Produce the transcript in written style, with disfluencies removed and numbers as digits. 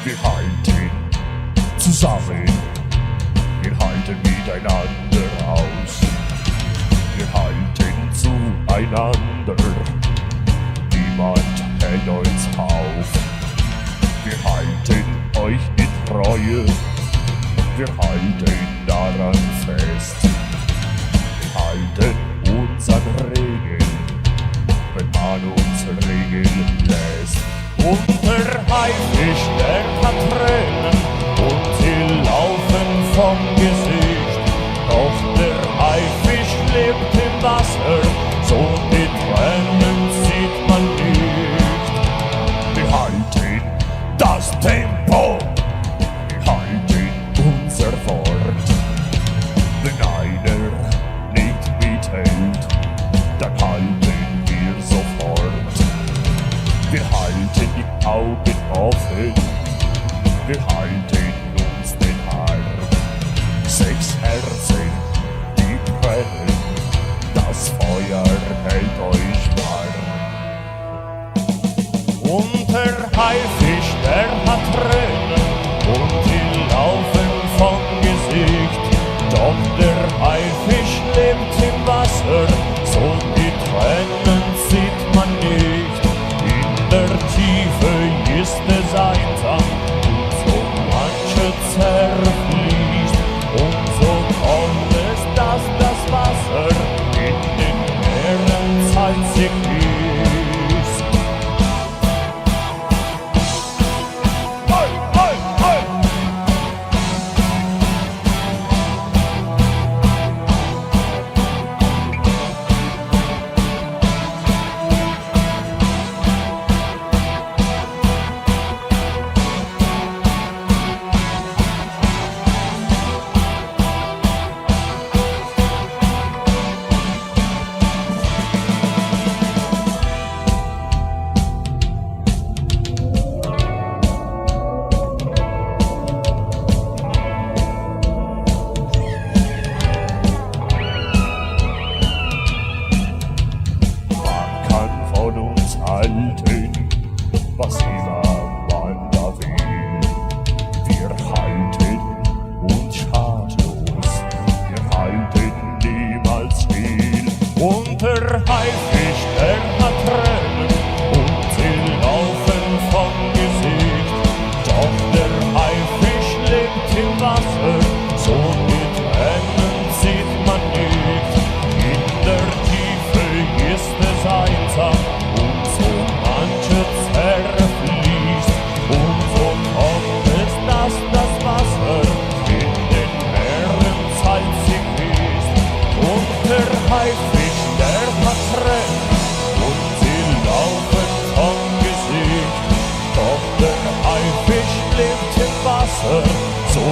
Wir halten zusammen, wir halten miteinander aus. Wir halten zueinander, niemand hält uns auf. Wir halten euch in Treue, wir halten daran fest. Wir halten uns an Regeln, wenn man uns Regeln lässt. Und der Haifisch, der hat Tränen und sie laufen vom Gesicht. Doch der Haifisch lebt im Wasser, so die Tränen sieht man nicht. Wir halten das Tempo, wir halten unser Wort. Wenn einer nicht mithält, dann halten wir sofort. Wir halten die Augen offen, wir halten uns den Arm. 6 Herzen, die brennen, das Feuer hält euch warm. Und der Haifisch, der hat Tränen und die laufen vom Gesicht. Doch der Haifisch lebt im Wasser, so die Tränen sieht man nicht. In der Tiefe ist es einsam und so manche zerfließt. Und so kommt es, dass das Wasser in den Meeren salzig ist. Hey, hey, hey! Halten, was immer man da will. Wir halten uns schadlos, wir halten niemals still. Und der Haifisch, der hat Tränen und sie laufen vom Gesicht. Doch der Haifisch lebt im Wasser, so die Tränen sieht man nicht. In der Tiefe ist es einsam, zerfließt. Und so kommt es, dass das Wasser in den Meeren salzig ist. Und der Haifisch, der hat Tränen und sie laufen vom Gesicht. Doch der Haifisch lebt im Wasser, so